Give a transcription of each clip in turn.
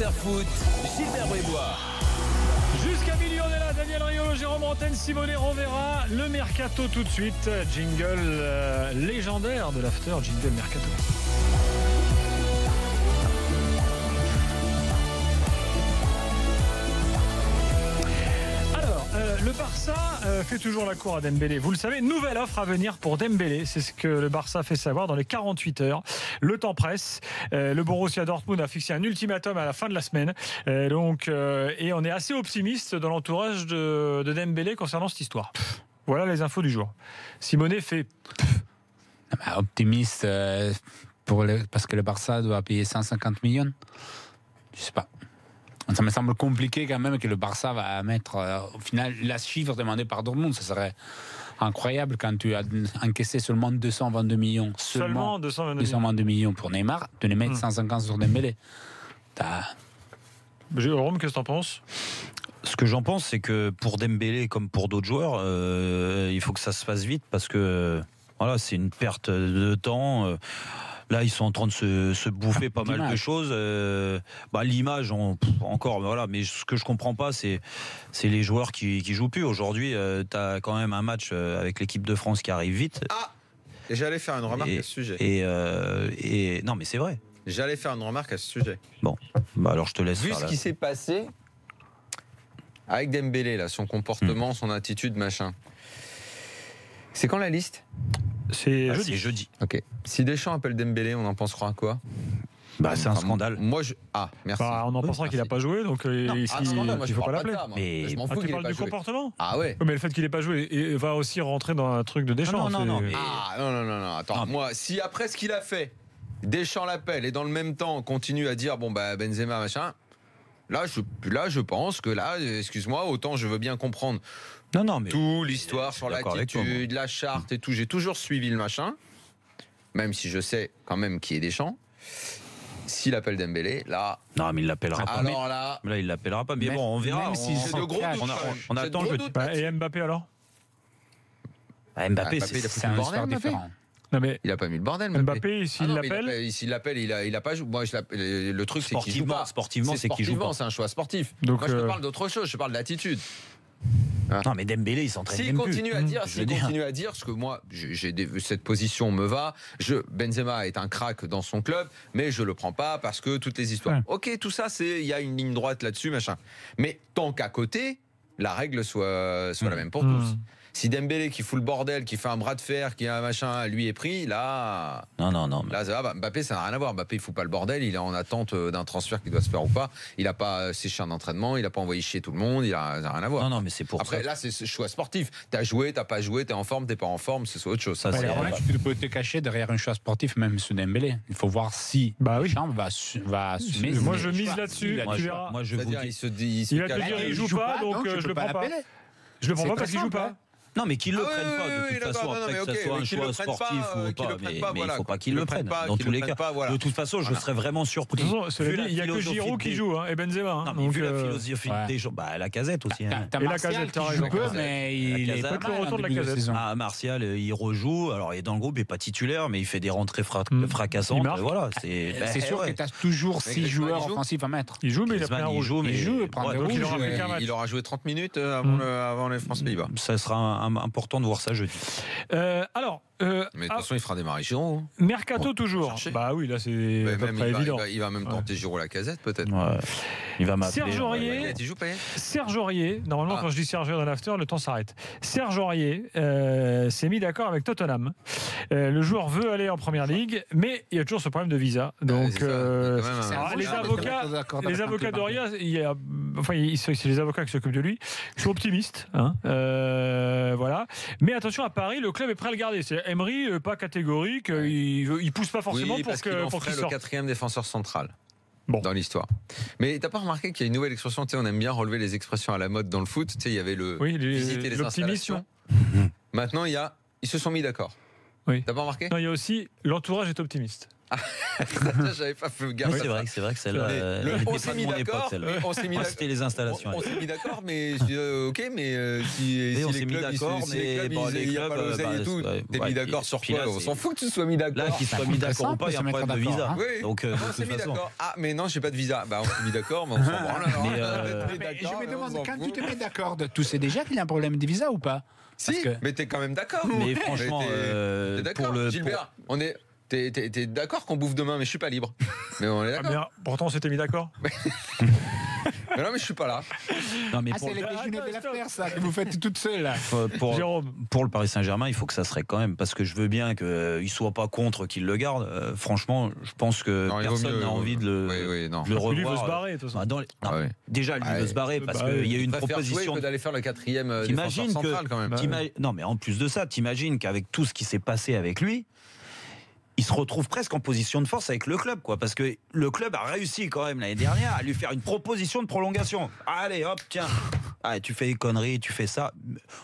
Afterfoot, Gilbert Bribois. Jusqu'à minuit, on est là. Daniel Riolo, Jérôme Antenne, Simone Rovera. Le Mercato tout de suite. Jingle légendaire de l'After, jingle Mercato. Le Barça fait toujours la cour à Dembélé. Vous le savez, nouvelle offre à venir pour Dembélé. C'est ce que le Barça fait savoir dans les 48 heures. Le temps presse. Le Borussia Dortmund a fixé un ultimatum à la fin de la semaine. Et on est assez optimiste dans l'entourage de Dembélé concernant cette histoire. Voilà les infos du jour. Simonet fait... Optimiste parce que le Barça doit payer 150 millions. Je sais pas. Ça me semble compliqué quand même que le Barça va mettre au final la chiffre demandée par Dortmund. Ça serait incroyable quand tu as encaissé seulement 222 millions. Seulement 222 millions pour Neymar, de les mettre 150 sur Dembélé. Jérôme, qu'est-ce que t'en penses ? Ce que j'en pense, c'est que pour Dembélé comme pour d'autres joueurs, il faut que ça se fasse vite parce que voilà, c'est une perte de temps. Là, ils sont en train de se bouffer pas mal de choses. L'image, encore, voilà. Mais ce que je comprends pas, c'est les joueurs qui jouent plus. Aujourd'hui, tu as quand même un match avec l'équipe de France qui arrive vite. Et j'allais faire une remarque à ce sujet. Non, mais c'est vrai. J'allais faire une remarque à ce sujet. Bon, alors je te laisse. Vu ce qui s'est passé avec Dembélé, là, son comportement, son attitude, machin. C'est quand la liste ? C'est jeudi. Ok. Si Deschamps appelle Dembélé, on en pensera quoi ? C'est un scandale. Merci. On en pensera qu'il n'a pas joué, donc il ne faut pas l'appeler. Mais je m'en fous tu qu'il ait parles pas du joué. comportement ? Ah ouais. Mais le fait qu'il n'ait pas joué va aussi rentrer dans un truc de Deschamps. Non. Attends, moi, si après ce qu'il a fait, Deschamps l'appelle et dans le même temps continue à dire Benzema machin. Là, je pense que excuse-moi, autant je veux bien comprendre. Mais tout l'histoire sur l'attitude, la charte et tout. J'ai toujours suivi le machin, même si je sais quand même qui est Deschamps. S'il appelle Dembélé, là. Non, mais il l'appellera pas. Alors là, il l'appellera pas. Mais bon, on verra. Même si c'est de gros doutes. On attend. Et Mbappé alors ? Mbappé, c'est un sport différent. Non mais il a pas mis le bordel. Mbappé, s'il l'appelle, il a pas joué. Moi, le truc, c'est qu'il joue pas. Sportivement, c'est qu'il joue pas. C'est un choix sportif. Donc, moi, je te parle d'autre chose. Je parle d'attitude. Non, mais Dembélé, il s'entraîne même plus. S'il continue à dire, parce que moi, cette position me va. Benzema est un crack dans son club, mais je le prends pas parce que toutes les histoires. Ouais. Ok, tout ça, il y a une ligne droite là-dessus, machin. Mais tant qu'à côté, la règle soit la même pour tous. Si Dembélé qui fout le bordel, qui fait un bras de fer, qui a un machin, lui est pris, là. Non. Là, ça va. Mbappé, ça n'a rien à voir. Mbappé, il fout pas le bordel. Il est en attente d'un transfert qui doit se faire ou pas. Il n'a pas séché un entraînement. Il n'a pas envoyé chier tout le monde. Ça n'a rien à voir. Non, mais c'est pour ça. Après, là, c'est ce choix sportif. T'as joué, t'as pas joué, t'es en forme, t'es pas en forme, c'est autre chose. Tu peux te cacher derrière un choix sportif, même sous Dembélé. Il faut voir si Deschamps va assumer. Moi, je mise là-dessus. Moi, je vous dis. Il va te dire, il joue pas, donc je le prends pas. Je le prends pas parce qu'il joue pas. Non, mais qu'ils le prennent pas, de toute façon, après que ce soit un choix sportif ou pas, mais il ne faut pas qu'ils le prennent, dans tous les cas. De toute façon, je serais vraiment surpris. Il n'y a que Giroud qui joue, et Benzema. Non, mais vu la philosophie des gens, la Casette aussi. Et la Casette, qui joue peu, mais il est pas le retour de la Casette. Martial, il rejoue, alors il est dans le groupe, il n'est pas titulaire, mais il fait des rentrées fracassantes. Voilà, c'est sûr que tu as toujours 6 joueurs offensifs à mettre. Il joue, mais il a pris un rouge. Il joue, il aura joué 30 minutes avant les France-Pays-Bas. Ça sera important de voir ça jeudi. Mais de toute façon, il fera démarrer Giroud. Mercato toujours. Bah oui, là c'est pas évident. Il va même tenter Giroud la Casette peut-être. Ouais. Il va m'appeler. Serge Aurier. Normalement, quand je dis Serge dans l'after, le temps s'arrête. Serge Aurier s'est mis d'accord avec Tottenham. Le joueur veut aller en première ligue, mais il y a toujours ce problème de visa. Donc les avocats d'Aurier, c'est les avocats qui s'occupent de lui. Ils sont optimistes. Voilà. Mais attention, à Paris, le club est prêt à le garder. C'est Emery, pas catégorique. Il pousse pas forcément pour qu'il sorte. Le quatrième défenseur central. Dans l'histoire. Mais t'as pas remarqué qu'il y a une nouvelle expression, on aime bien relever les expressions à la mode dans le foot. Il y avait visiter les installations. Maintenant, ils se sont mis d'accord. Oui. T'as pas remarqué ? Non, il y a aussi l'entourage est optimiste. J'avais pas fait gaffe. Oui, c'est vrai que celle-là. On s'est mis d'accord. C'était les installations. On s'est mis d'accord, mais ok, mais si on les s'est mis clubs, d'accord, mais bon, il n'y a pas l'oseille et tout. T'es mis d'accord sur quoi? On s'en fout que tu sois mis d'accord. Là, qu'ils soient mis d'accord ou pas, il y a un problème de visa. Donc, on s'est mis d'accord. Ah, mais non, j'ai pas de visa. Bah, on s'est mis d'accord, mais on s'en branle. Je me demande, quand tu te mets d'accord, tu sais déjà qu'il y a un problème de visa ou pas? Si, mais t'es quand même d'accord. Mais franchement, t'es d'accord, Gilbert, on est. T'es d'accord qu'on bouffe demain, mais je suis pas libre. Mais on est d'accord. Pourtant, on s'était mis d'accord. Mais non, mais je suis pas là. Non, mais c'est les déjeuners de l'affaire, ça, que vous faites toute seule, là. Jérôme. Pour le Paris Saint-Germain, il faut que ça serait quand même, parce que je veux bien qu'il ne soit pas contre qu'il le garde. Franchement, je pense que personne n'a envie de le revoir. Lui veut se barrer, de toute façon. Déjà, lui veut se barrer parce qu'il y a eu une proposition. D'aller faire le 4e T'imagines central, quand même. Non, mais en plus de ça, t'imagines qu'avec tout ce qui s'est passé avec lui, il se retrouve presque en position de force avec le club, quoi, parce que le club a réussi quand même l'année dernière à lui faire une proposition de prolongation. Allez, hop, tiens, tu fais des conneries, tu fais ça.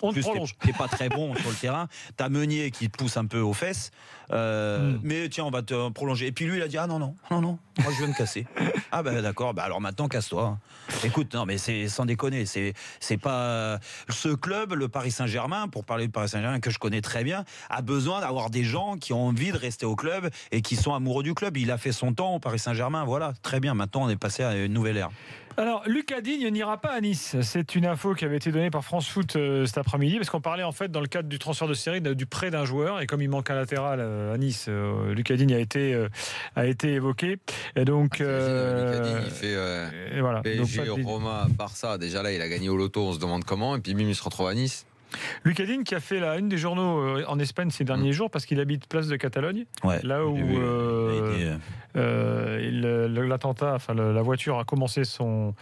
On te prolonge. T'es pas très bon sur le terrain. T'as Meunier qui te pousse un peu aux fesses, mais tiens, on va te prolonger. Et puis lui, il a dit non, moi je veux me casser. Ah ben d'accord, alors maintenant casse-toi. Écoute, non mais c'est sans déconner, c'est pas ce club, le Paris Saint-Germain, pour parler du Paris Saint-Germain que je connais très bien, a besoin d'avoir des gens qui ont envie de rester au club et qui sont amoureux du club. Il a fait son temps au Paris Saint-Germain, voilà, très bien. Maintenant, on est passé à une nouvelle ère. Alors, Lucas Digne n'ira pas à Nice. C'est une info qui avait été donnée par France Foot cet après-midi, parce qu'on parlait en fait dans le cadre du transfert de série du prêt d'un joueur, et comme il manque un latéral à Nice, Lucas Digne a été évoqué. Et donc, Lucas Digne, il fait voilà. PSG, Roma, Barça. Déjà là, il a gagné au loto. On se demande comment, et puis même il se retrouve à Nice. Lucas Digne qui a fait la une des journaux en Espagne ces derniers jours parce qu'il habite place de Catalogne, là où l'attentat, enfin la voiture a commencé son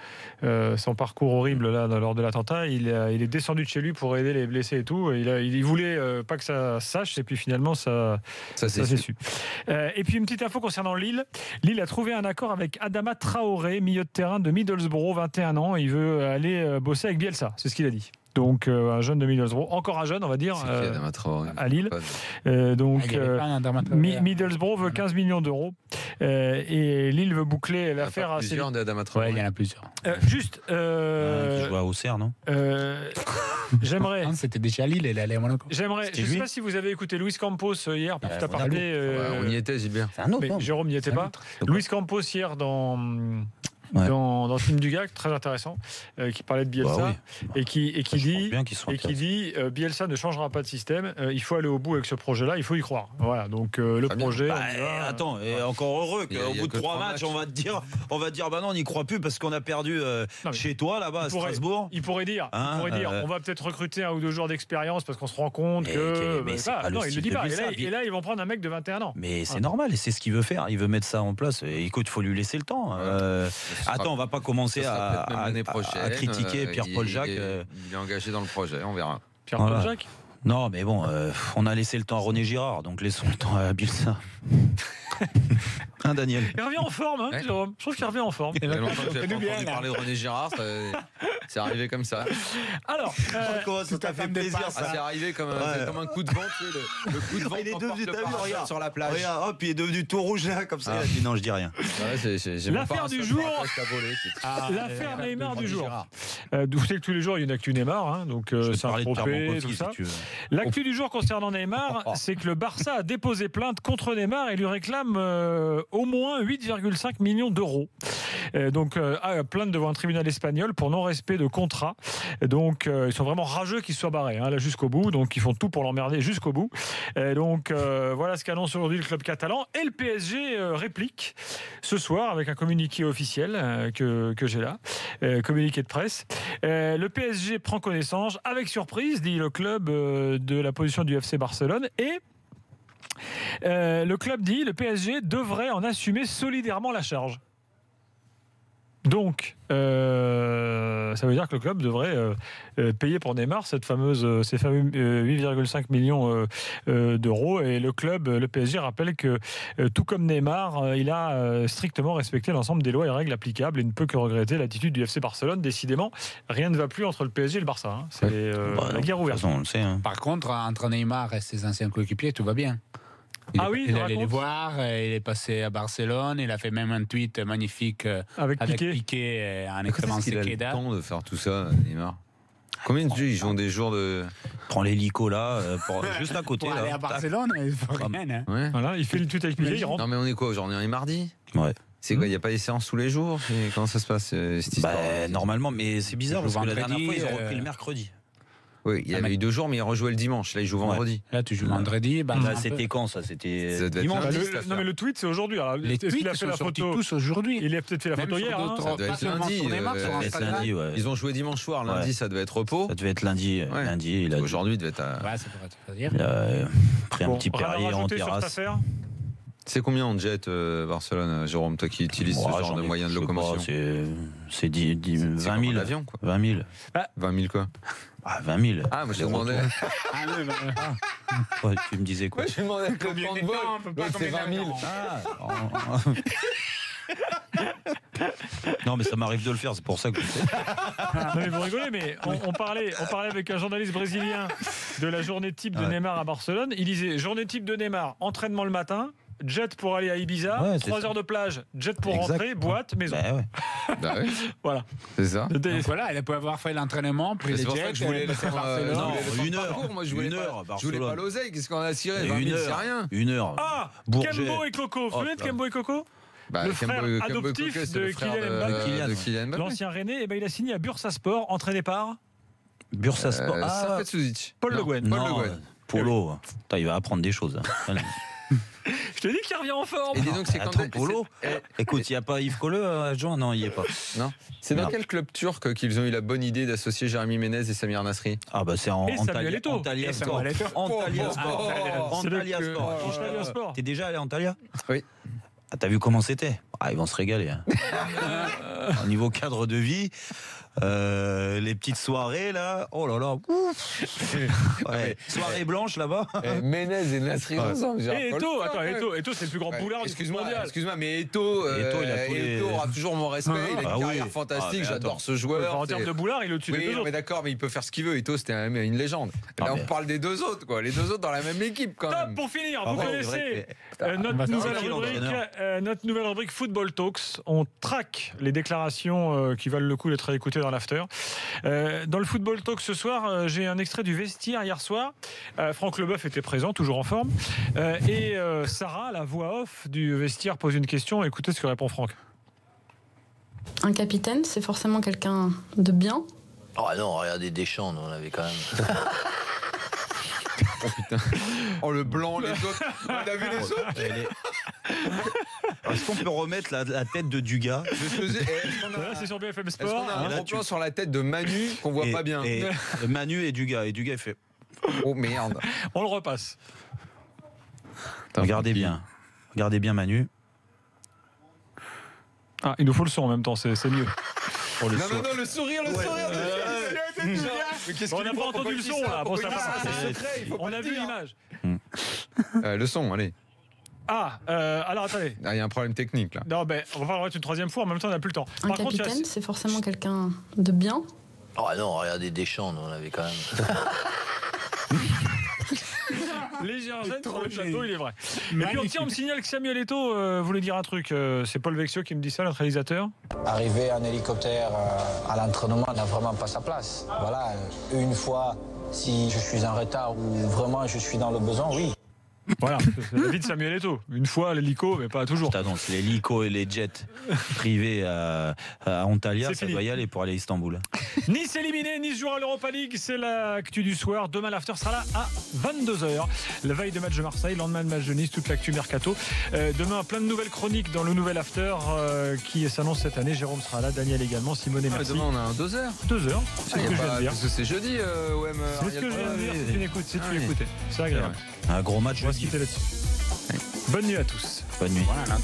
parcours horrible là lors de l'attentat. Il est descendu de chez lui pour aider les blessés et tout. Il voulait pas que ça sache, et puis finalement ça s'est su. Et puis une petite info concernant Lille. Lille a trouvé un accord avec Adama Traoré, milieu de terrain de Middlesbrough, 21 ans. Il veut aller bosser avec Bielsa, c'est ce qu'il a dit. Donc un jeune de Middlesbrough, encore un jeune on va dire, à Lille. Donc Middlesbrough veut 15 millions d'euros et Lille veut boucler l'affaire assez vite. Il y en a plusieurs. Qui joue à Auxerre, non J'aimerais. C'était déjà Lille, elle est allée à Monaco. Je ne sais pas si vous avez écouté Luis Campos hier, pour t'as parlé. On y était, Gilbert. Mais Jérôme n'y était pas. Luis Campos hier dans Team Dugac, très intéressant, qui parlait de Bielsa et qui dit Bielsa ne changera pas de système, il faut aller au bout avec ce projet-là, il faut y croire. Voilà, donc le projet. Attends, et encore heureux qu'au bout de 3 matchs, on va dire bah non, on n'y croit plus parce qu'on a perdu chez toi là-bas à Strasbourg. Il pourrait dire, on va peut-être recruter 1 ou 2 jours d'expérience parce qu'on se rend compte que. Non, il le dit pas. Et là, ils vont prendre un mec de 21 ans. Mais c'est normal, et c'est ce qu'il veut faire. Il veut mettre ça en place. Et écoute, il faut lui laisser le temps. Attends, on va pas commencer à critiquer Pierre-Paul Jacques. Il est engagé dans le projet, on verra. Pierre-Paul Jacques ? Non, mais bon, on a laissé le temps à René Girard, donc laissons le temps à Bielsa. Daniel. Il revient en forme, Jérôme. Je trouve qu'il revient en forme. Il y a longtemps que j'ai pas entendu parler de René Girard, c'est arrivé comme ça. Alors, ça t'a fait plaisir, ça. C'est arrivé comme un coup de vent, tu sais, le coup de vent il est devenu sur la plage. Regarde, hop, il est devenu tout rouge là, comme ça. Il a dit non, je dis rien. L'affaire du jour. L'affaire Neymar du jour. Vous savez que tous les jours, il y a une actu Neymar, donc c'est un trophée, tout ça. L'actu du jour concernant Neymar, c'est que le Barça a déposé plainte contre Neymar et lui réclame au moins 8,5 millions d'euros. Donc plainte devant un tribunal espagnol pour non-respect de contrat. Donc ils sont vraiment rageux qu'il soit barré là jusqu'au bout. Donc ils font tout pour l'emmerder jusqu'au bout. Donc voilà ce qu'annonce aujourd'hui le club catalan. Et le PSG réplique ce soir avec un communiqué officiel que j'ai là, communiqué de presse. Le PSG prend connaissance avec surprise, dit le club, de la position du FC Barcelone, et le club dit le PSG devrait en assumer solidairement la charge. Donc, ça veut dire que le club devrait payer pour Neymar ces fameux 8,5 millions d'euros. Et le PSG rappelle que, tout comme Neymar, il a strictement respecté l'ensemble des lois et règles applicables et ne peut que regretter l'attitude du FC Barcelone. Décidément, rien ne va plus entre le PSG et le Barça. C'est la guerre ouverte. On le sait, Par contre, entre Neymar et ses anciens coéquipiers, tout va bien. Il est allé les voir, il est passé à Barcelone, il a fait même un tweet magnifique avec Piqué en exclamant Est-ce qu'il a le temps de faire tout ça, Neymar? Combien de ils ont des jours de. Prends l'hélico là, juste à côté. Pour aller à Barcelone, il faut rien. Hein. Ouais. Voilà, il fait le tweet avec Piqué, il rentre. Non, mais on est quoi aujourd'hui? On est mardi? Ouais. C'est quoi? Il n'y a pas des séances tous les jours? Comment ça se passe cette histoire? Normalement, mais c'est bizarre parce que la dernière fois, ils ont vendredi, repris le mercredi. Oui, il y avait eu 2 jours, mais il rejouait le dimanche. Là, il joue vendredi. Là, tu joues vendredi. C'était quand ça? C'était Ça devait être dimanche. lundi. Non, mais le tweet, c'est aujourd'hui. Alors, Les est-ce qu'il a tweets fait la sont sortis photo tous aujourd'hui. Il a peut-être fait la photo hier. Hein. Ça devait être lundi. lundi, ouais. Ils ont joué dimanche soir. Lundi, ça devait être repos. Ça devait être lundi. Ouais. Lundi, il a Aujourd'hui, il devait être. Ouais, ça pourrait te dire. il a pris un Bon, petit rien à Perrier en rajouter sur cette terrasse. affaire. C'est combien en jet Barcelone, Jérôme, toi qui utilises ce genre de moyens de locomotion? C'est 20 comme 000. l'avion, quoi. 20 000. 20 000 quoi? Ah, 20 000. Ah, moi je te demandais. Ouais, tu me disais quoi? Moi je me demandais Combien de temps, on peut pas c'est 20 000. Non, mais ça m'arrive de le faire, c'est pour ça que. Non, mais vous rigolez, mais on parlait avec un journaliste brésilien de la journée type de Neymar à Barcelone. Il disait journée type de Neymar, entraînement le matin, jet pour aller à Ibiza, Ouais, 3 ça. heures de plage, jet pour Exact. rentrer, boîte, maison. Bah ouais. Bah oui, Voilà. c'est ça. Donc voilà, il peut avoir fait l'entraînement, pris C'est les pour ça jets, que je voulais le passé à faire. Barcelone. non, je voulais le faire 1 heure. parcours, moi je voulais 1 heure, pas. Je voulais pas Barcelone. l'oseille, qu'est-ce qu'on a tiré? Et 20 une 000, heure. c'est rien. 1 heure. Ah, Bourget. Kembo et Coco. Vous vous souvenez de Kembo et Coco? Bah, Le frère adoptif Coco, c'est de le frère Kylian Mbappé. de Kylian Mbappé. L'ancien Rennais, eh ben, il a signé à Bursaspor, entraîné par Bursaspor. Safet Suzic. Paul Le Non, Guen. Paul non, Le Guen. Polo. Putain, il va apprendre des choses. Je te dis qu'il revient en forme. Et dis donc, c'est quand Attends, Polo. c'est- Écoute, il n'y a pas Yves Colleux à Jean? Non, il n'y est pas. Non. C'est dans Non. quel club turc qu'ils ont eu la bonne idée d'associer Jérémy Ménez et Samir Nasri? Ah, bah c'est en Et Samuel Eto'o. Antalya Et Sport. Samuel Eto'o. Antalya Sport. C'est le Antalya club. Sport. Antalya Sport. T'es déjà allé à Antalya? Oui. Ah, t'as vu comment c'était? Ah, ils vont se régaler. Hein. Au niveau cadre de vie, les petites soirées là, oh là là. Ouais. Soirée blanche là-bas. Ménez et Nasri ensemble. Et Eto'o, attends, Eto'o, c'est le plus grand poulard du foot mondial. Excuse-moi, mais Eto'o, Eto'o, il a tous les- Eto'o aura toujours mon respect. Il a Ah une oui. carrière fantastique. Ah, mais J'adore attends. ce joueur. En termes de boulard, il est au-dessus des Oui, deux non, mais autres. d'accord, mais il peut faire ce qu'il veut. Eto'o, c'était une légende. Ah, Là, mais- on parle des 2 autres, quoi. Les 2 autres dans la même équipe, quand Top, même. pour finir, Ah vous ouais, connaissez c'est vrai notre, va nouvelle sortir rubrique, l'entraîneur. notre nouvelle rubrique Football Talks. On traque les déclarations qui valent le coup d'être écoutées dans l'after. Dans le Football Talk ce soir, j'ai un extrait du vestiaire hier soir. Franck Leboeuf était présent, toujours en forme. Et Sarah, la voix off du vestiaire, pose une question. Écoutez ce que répond Franck. Un capitaine, c'est forcément quelqu'un de bien. Oh non, regardez Deschamps, nous, on avait quand même. Oh, le blanc, les autres. On a vu les autres. Est-ce qu'on peut remettre la tête de Dugas? Je faisais. Est-ce qu'on Voilà, c'est sur BFM est-ce Sport. qu'on a un là, gros tu- plan sur la tête de Manu qu'on voit pas bien? Et Manu et Dugas. Et Dugas, il fait. Oh merde. On le repasse. Regardez bien. Regardez bien Manu. Ah, il nous faut le son en même temps, c'est mieux. Oh, le Non, sourire. non, non, le sourire. Mais qu'est-ce On qu'il n'a faut pas qu'on entendu le dise son là. Bon, Pourquoi ça il dit va. ça? C'est secret, il faut On pas a le vu dire. l'image. Le son, allez. Ah, alors attendez. Ah, il y a un problème technique là. Non, ben, on va pas le remettre une troisième fois, en même temps, on n'a plus le temps. Un Par contre, il y a- capitaine, c'est forcément quelqu'un de bien. Oh non, regardez Deschamps, nous, on avait quand même. les Gérardènes sur le château, il est vrai. Et puis, tiens, on me signale que Samuel Eto'o voulait dire un truc. C'est Paul Vexio qui me dit ça, notre réalisateur. Arriver en hélicoptère à l'entraînement n'a vraiment pas sa place. Voilà, une fois, si je suis en retard ou vraiment je suis dans le besoin, oui. Voilà, c'est la vie de Samuel Eto'o. Une fois, l'hélico, mais pas toujours. Putain, donc c'est les licos et les jets privés à Antalya, C'est ça fini. doit y aller pour aller à Istanbul. Nice éliminé, Nice jouera à l'Europa League, c'est l'actu du soir. Demain, l'after sera là à 22h. La veille de match de Marseille, lendemain de match de Nice, toute l'actu mercato. Demain, plein de nouvelles chroniques dans le nouvel after qui s'annonce cette année. Jérôme sera là, Daniel également, Simone et merci. Demain, on a un 2h. 2h, c'est ce que je viens de dire. Parce que c'est jeudi, OM. C'est ce que je viens de dire, si tu m'écoutes, si tu écoutais. C'est agréable. Un gros match On va se jeudi. quitter là-dessus. Bonne nuit à tous. Bonne nuit. Voilà,